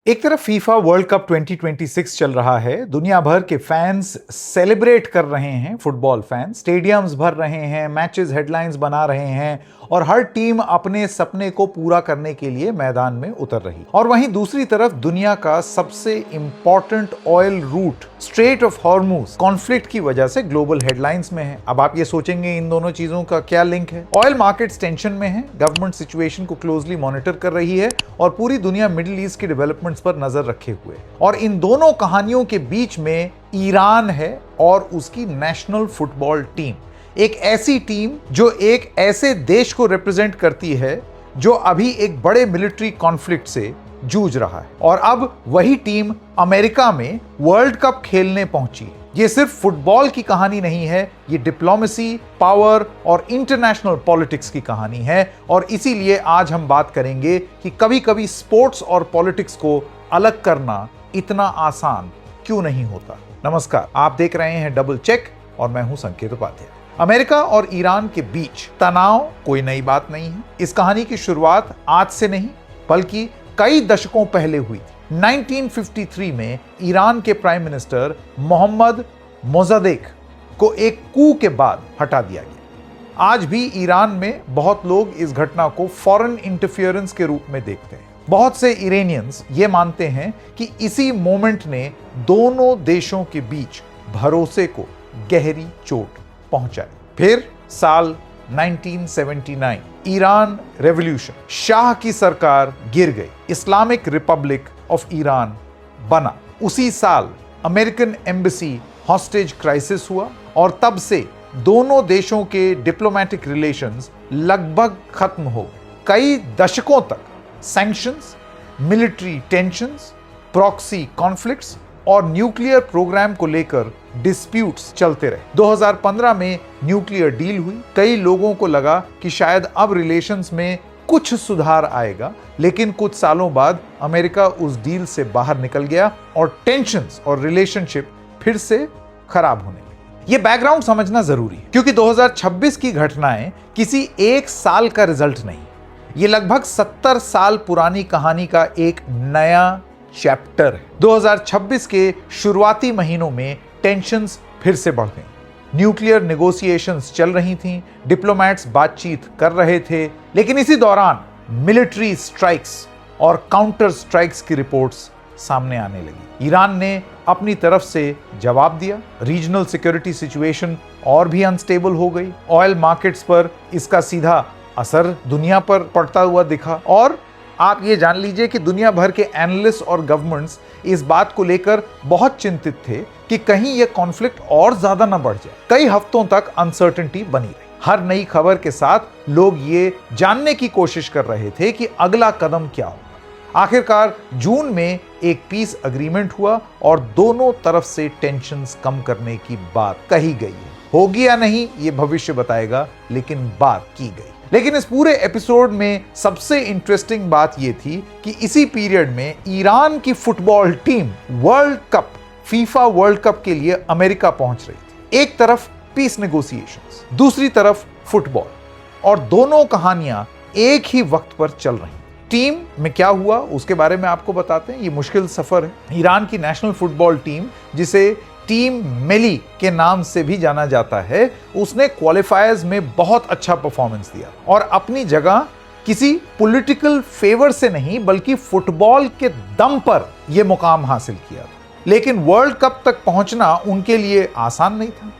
एक तरफ FIFA world cup 2026 चल रहा है। दुनिया भर के फैंस सेलिब्रेट कर रहे हैं, फुटबॉल फैंस स्टेडियम्स भर रहे हैं, मैचेस हेडलाइंस बना रहे हैं और हर टीम अपने सपने को पूरा करने के लिए मैदान में उतर रही। और वहीं दूसरी तरफ दुनिया का सबसे important oil route strait of Hormuz conflict की वजह से ग्लोबल हेडलाइंस में है। अब आप ये सोचेंगे इन दोनों चीजों का क्या लिंक है। ऑयल मार्केट्स टेंशन में है, गवर्नमेंट सिचुएशन को क्लोजली मॉनिटर कर रही है और पूरी दुनिया मिडिल ईस्ट की डेवलपमेंट्स पर नजर रखे हुए। और इन दोनों कहानियों के बीच में ईरान है और उसकी नेशनल फुटबॉल टीम, एक ऐसी टीम जो एक ऐसे देश को रिप्रेजेंट करती है जो अभी एक बड़े मिलिट्री कॉन्फ्लिक्ट से जूझ रहा है। और अब वही टीम अमेरिका में वर्ल्ड कप खेलने पहुंची है। ये सिर्फ फुटबॉल की कहानी नहीं है, ये डिप्लोमेसी, पावर और इंटरनेशनल पॉलिटिक्स की कहानी है। और इसीलिए आज हम बात करेंगे कि कभी कभी स्पोर्ट्स और पॉलिटिक्स को अलग करना इतना आसान क्यों नहीं होता। नमस्कार, आप देख रहे हैं डबल चेक और मैं हूं संकेत उपाध्याय। अमेरिका और ईरान के बीच तनाव कोई नई बात नहीं है। इस कहानी की शुरुआत आज से नहीं बल्कि कई दशकों पहले हुई थी। 1953 में ईरान के प्राइम मिनिस्टर मोहम्मद मोज़ादेक को एक कू के बाद हटा दिया गया। आज भी ईरान में बहुत लोग इस घटना को फॉरेन इंटरफियरेंस के रूप में देखते हैं। बहुत से इरानियंस ये मानते हैं कि इसी मोमेंट ने दोनों देशों के बीच भरोसे को गहरी चोट पहुंचाई। फिर साल 1979 ईरान रेवोल्यूशन, शाह की सरकार गिर गई, इस्लामिक रिपब्लिक ऑफ ईरान बना। उसी साल अमेरिकन एम्बेसी हॉस्टेज क्राइसिस हुआ और तब से दोनों देशों के डिप्लोमेटिक रिलेशंस लगभग खत्म हो गए। कई दशकों तक sanctions, military tensions, proxy conflicts और न्यूक्लियर प्रोग्राम को लेकर डिस्प्यूट्स चलते रहे। 2015 में न्यूक्लियर डील हुई। कई लोगों को लगा कि शायद अब रिलेशंस में कुछ सुधार आएगा, लेकिन कुछ सालों बाद अमेरिका उस डील से बाहर निकल गया और टेंशंस और रिलेशनशिप फिर से खराब होने लगी। ये बैकग्राउंड समझना जरूरी है क्योंकि 2026 की घटनाएं किसी एक साल का रिजल्ट नहीं, ये लगभग 70 साल पुरानी कहानी का एक नया चैप्टर है। 2026 के शुरुआती महीनों में टेंशंस फिर से बढ़ गई। न्यूक्लियर नेगोशिएशंस चल रही थीं, डिप्लोमैट्स बातचीत कर रहे थे, लेकिन इसी दौरान मिलिट्री स्ट्राइक्स और काउंटर स्ट्राइक्स की रिपोर्ट्स सामने आने लगी। ईरान ने अपनी तरफ से जवाब दिया। रीजनल सिक्योरिटी सिचुएशन और भी अनस्टेबल हो गई। ऑयल मार्केट्स पर इसका सीधा असर दुनिया पर पड़ता हुआ दिखा। और आप ये जान लीजिए कि दुनिया भर के एनालिस्ट और गवर्नमेंट्स इस बात को लेकर बहुत चिंतित थे कि कहीं यह कॉन्फ्लिक्ट और ज्यादा न बढ़ जाए। कई हफ्तों तक अनसर्टेनिटी बनी रही। हर नई खबर के साथ लोग ये जानने की कोशिश कर रहे थे कि अगला कदम क्या होगा। आखिरकार जून में एक पीस अग्रीमेंट हुआ और दोनों तरफ से टेंशंस कम करने की बात कही गई है। होगी या नहीं ये भविष्य बताएगा, लेकिन बात की गई। लेकिन इस पूरे एपिसोड में सबसे इंटरेस्टिंग बात यह थी कि इसी पीरियड में ईरान की football team world cup, FIFA world cup के लिए अमेरिका पहुंच रही थी। एक तरफ पीस नेगोशिएशंस, दूसरी तरफ फुटबॉल, और दोनों कहानियां एक ही वक्त पर चल रही। टीम में क्या हुआ उसके बारे में आपको बताते हैं। ये मुश्किल सफर है। ईरान की नेशनल फुटबॉल टीम, जिसे टीम मेली के नाम से भी जाना जाता है, उसने क्वालिफायर्स में बहुत अच्छा परफॉर्मेंस दिया और अपनी जगह किसी पॉलिटिकल फेवर से नहीं बल्कि फुटबॉल के दम पर यह मुकाम हासिल किया। लेकिन वर्ल्ड कप तक पहुंचना उनके लिए आसान नहीं था।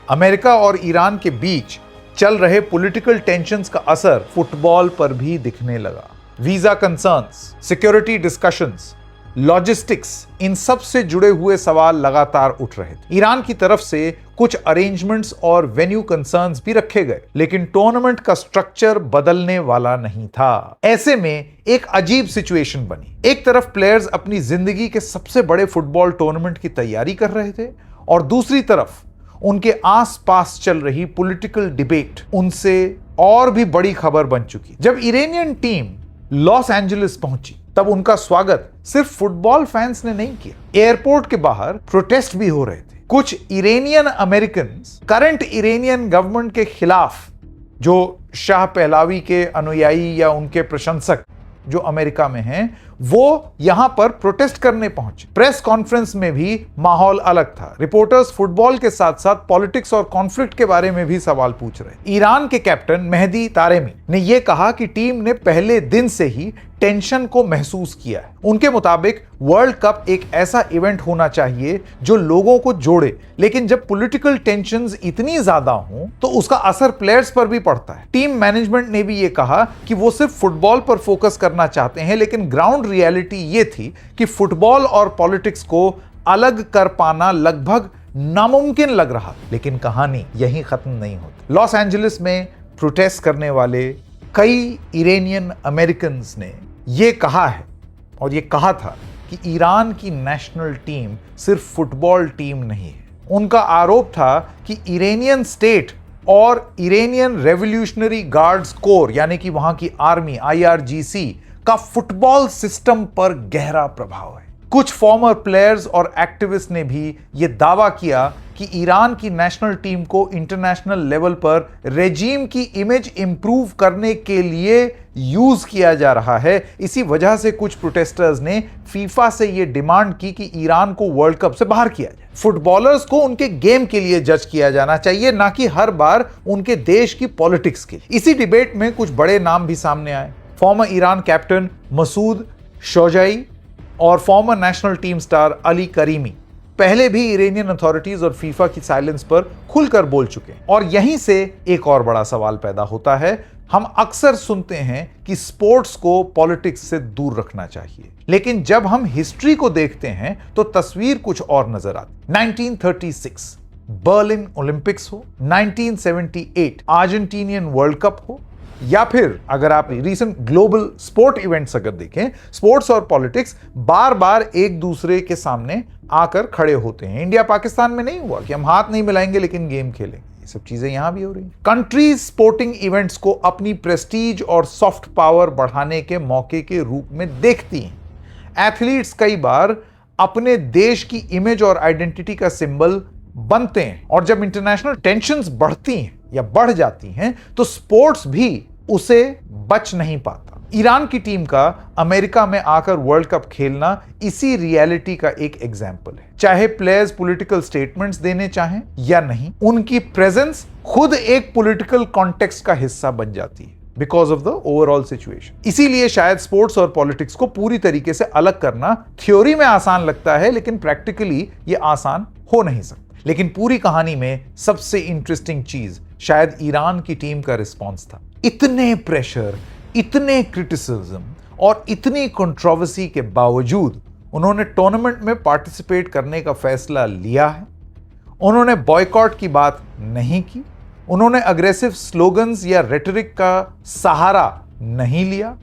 अमेरिका और ईरान के बीच चल रहे पॉलिटिकल टेंशंस का असर फुटबॉल पर भी दिखने लगा। Visa concerns, security discussions, logistics, इन सब से जुड़े हुए सवाल लगातार उठ रहे थे। ईरान की तरफ से कुछ अरेंजमेंट्स और वेन्यू कंसर्न्स भी रखे गए, लेकिन टूर्नामेंट का स्ट्रक्चर बदलने वाला नहीं था। ऐसे में एक अजीब सिचुएशन बनी। एक तरफ प्लेयर्स अपनी जिंदगी के सबसे बड़े फुटबॉल टूर्नामेंट की तैयारी कर रहे थे और दूसरी तरफ उनके आसपास चल रही पॉलिटिकल डिबेट उनसे और भी बड़ी खबर बन चुकी। जब इरानियन टीम लॉस एंजलिस पहुंची तब उनका स्वागत सिर्फ फुटबॉल फैंस ने नहीं किया। एयरपोर्ट के बाहर प्रोटेस्ट भी हो रहे थे। कुछ Iranian American current Iranian government के खिलाफ, जो शाह पहलवी के अनुयायी या उनके प्रशंसक जो अमेरिका में हैं, वो यहां पर प्रोटेस्ट करने पहुंचे। प्रेस कॉन्फ्रेंस में भी माहौल अलग था। रिपोर्टर्स फुटबॉल के साथ साथ पॉलिटिक्स और कॉन्फ्लिक्ट के बारे में भी सवाल पूछ रहे। ईरान के कैप्टन मेहदी तारेमी ने यह कहा कि टीम ने पहले दिन से ही टेंशन को महसूस किया है। उनके मुताबिक वर्ल्ड कप एक ऐसा इवेंट होना चाहिए जो लोगों को जोड़े, लेकिन जब पॉलिटिकल टेंशंस इतनी ज्यादा हों तो उसका असर प्लेयर्स पर भी पड़ता है। टीम मैनेजमेंट ने भी ये कहा कि वो सिर्फ फुटबॉल पर फोकस करना चाहते हैं, लेकिन ग्राउंड रियलिटी ये थी कि फुटबॉल और पॉलिटिक्स को अलग कर पाना लगभग नामुमकिन लग रहा। लेकिन कहानी यहीं खत्म नहीं होती। लॉस एंजलिस में प्रोटेस्ट करने वाले कई इरानियन अमेरिकन्स ने ये कहा है और ये कहा था कि ईरान की नेशनल टीम सिर्फ फुटबॉल टीम नहीं है। उनका आरोप था कि इरानियन स्टेट और इरानियन रेवोल्यूशनरी गार्ड्स कोर यानी कि वहां की आर्मी IRGC का फुटबॉल सिस्टम पर गहरा प्रभाव है। कुछ फॉर्मर प्लेयर्स और एक्टिविस्ट ने भी यह दावा किया कि ईरान की नेशनल टीम को इंटरनेशनल लेवल पर रेजीम की इमेज इंप्रूव करने के लिए यूज किया जा रहा है। इसी वजह से कुछ प्रोटेस्टर्स ने फीफा से यह डिमांड की कि ईरान को वर्ल्ड कप से बाहर किया जाए। फुटबॉलर्स को उनके गेम के लिए जज किया जाना चाहिए, ना कि हर बार उनके देश की पॉलिटिक्स के लिए। इसी डिबेट में कुछ बड़े नाम भी सामने आए। फॉर्मर ईरान कैप्टन मसूद शौजाई और farmer national team star Ali creamy पहले भी इरानियन अथॉरिटीज और फीफा की साइलेंस पर खुलकर बोल चुके हैं। और यहीं से एक और बड़ा सवाल पैदा होता है। हम अक्सर सुनते हैं कि स्पोर्ट्स को पॉलिटिक्स से दूर रखना चाहिए, लेकिन जब हम हिस्ट्री को देखते हैं तो तस्वीर कुछ और नजर आती। 1936 बर्लिन ओलंपिक्स हो, 1978 अर्जेंटीनियन वर्ल्ड कप हो, या फिर अगर आप रीसेंट ग्लोबल स्पोर्ट इवेंट्स अगर देखें, स्पोर्ट्स और पॉलिटिक्स बार बार एक दूसरे के सामने आकर खड़े होते हैं। इंडिया पाकिस्तान में नहीं हुआ कि हम हाथ नहीं मिलाएंगे लेकिन गेम खेलेंगे। ये सब चीजें यहां भी हो रही हैं। कंट्रीज स्पोर्टिंग इवेंट्स को अपनी प्रेस्टीज और सॉफ्ट पावर बढ़ाने के मौके के रूप में देखती हैं। एथलीट्स कई बार अपने देश की इमेज और आइडेंटिटी का सिंबल बनते हैं, और जब इंटरनेशनल टेंशंस बढ़ती हैं या बढ़ जाती हैं तो स्पोर्ट्स भी उसे बच नहीं पाता। ईरान की टीम का अमेरिका में आकर वर्ल्ड कप खेलना इसी रियलिटी का एक एग्जाम्पल है। चाहे प्लेयर्स पॉलिटिकल स्टेटमेंट्स देने चाहें या नहीं, उनकी प्रेजेंस खुद एक पॉलिटिकल कॉन्टेक्स्ट का हिस्सा बन जाती है because of the overall situation. इसीलिए शायद स्पोर्ट्स और पॉलिटिक्स को पूरी तरीके से अलग करना थ्योरी में आसान लगता है, लेकिन प्रैक्टिकली यह आसान हो नहीं सकता। लेकिन पूरी कहानी में सबसे इंटरेस्टिंग चीज शायद ईरान की टीम का रिस्पॉन्स था। इतने प्रेशर, इतने क्रिटिसिज्म और इतनी कंट्रोवर्सी के बावजूद उन्होंने टूर्नामेंट में पार्टिसिपेट करने का फैसला लिया है। उन्होंने बॉयकॉट की बात नहीं की, उन्होंने अग्रेसिव स्लोगन्स या रेटरिक का सहारा नहीं लिया।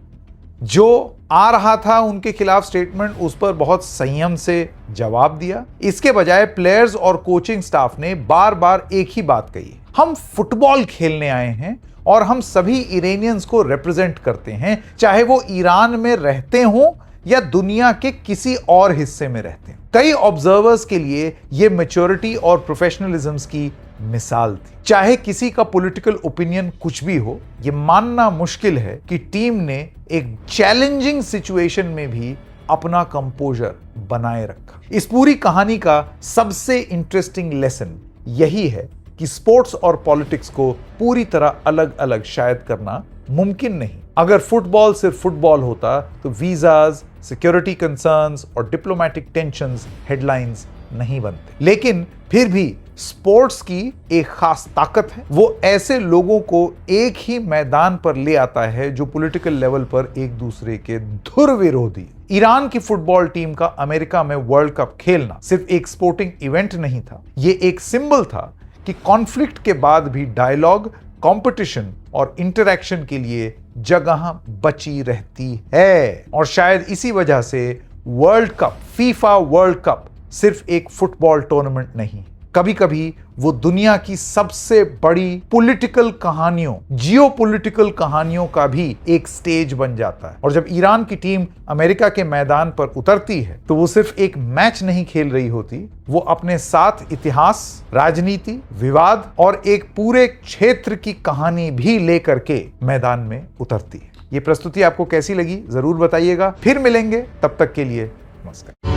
जो आ रहा था उनके खिलाफ स्टेटमेंट, उस पर बहुत संयम से जवाब दिया। इसके बजाय प्लेयर्स और कोचिंग स्टाफ ने बार बार एक ही बात कही, हम फुटबॉल खेलने आए हैं और हम सभी इरानियंस को रिप्रेजेंट करते हैं, चाहे वो ईरान में रहते हों या दुनिया के किसी और हिस्से में रहते हैं। कई ऑब्जर्वर्स के लिए यह मैच्योरिटी और प्रोफेशनलिज्म की मिसाल थी। चाहे किसी का पॉलिटिकल ओपिनियन कुछ भी हो, यह मानना मुश्किल है कि टीम ने एक चैलेंजिंग सिचुएशन में भी अपना कंपोजर बनाए रखा। इस पूरी कहानी का सबसे इंटरेस्टिंग लेसन यही है कि स्पोर्ट्स और पॉलिटिक्स को पूरी तरह अलग अलग शायद करना मुमकिन नहीं। अगर फुटबॉल सिर्फ फुटबॉल होता तो वीजाज, सिक्योरिटी कंसर्न्स और डिप्लोमेटिक टेंशंस हेडलाइंस नहीं बनते। लेकिन फिर भी स्पोर्ट्स की एक खास ताकत है, वो ऐसे लोगों को एक ही मैदान पर ले आता है जो पॉलिटिकल लेवल पर एक दूसरे के धुर विरोधी। ईरान की फुटबॉल टीम का अमेरिका में वर्ल्ड कप खेलना सिर्फ एक स्पोर्टिंग इवेंट नहीं था, ये एक सिंबल था कि कॉन्फ्लिक्ट के बाद भी डायलॉग, कंपटीशन और इंटरैक्शन के लिए जगह बची रहती है। और शायद इसी वजह से world cup, FIFA world cup सिर्फ एक फुटबॉल टूर्नामेंट नहीं, कभी कभी वो दुनिया की सबसे बड़ी पॉलिटिकल कहानियों, जियोपॉलिटिकल कहानियों का भी एक स्टेज बन जाता है। और जब ईरान की टीम अमेरिका के मैदान पर उतरती है तो वो सिर्फ एक मैच नहीं खेल रही होती, वो अपने साथ इतिहास, राजनीति, विवाद और एक पूरे क्षेत्र की कहानी भी लेकर के मैदान में उतरती है। ये प्रस्तुति आपको कैसी लगी जरूर बताइएगा। फिर मिलेंगे, तब तक के लिए नमस्कार।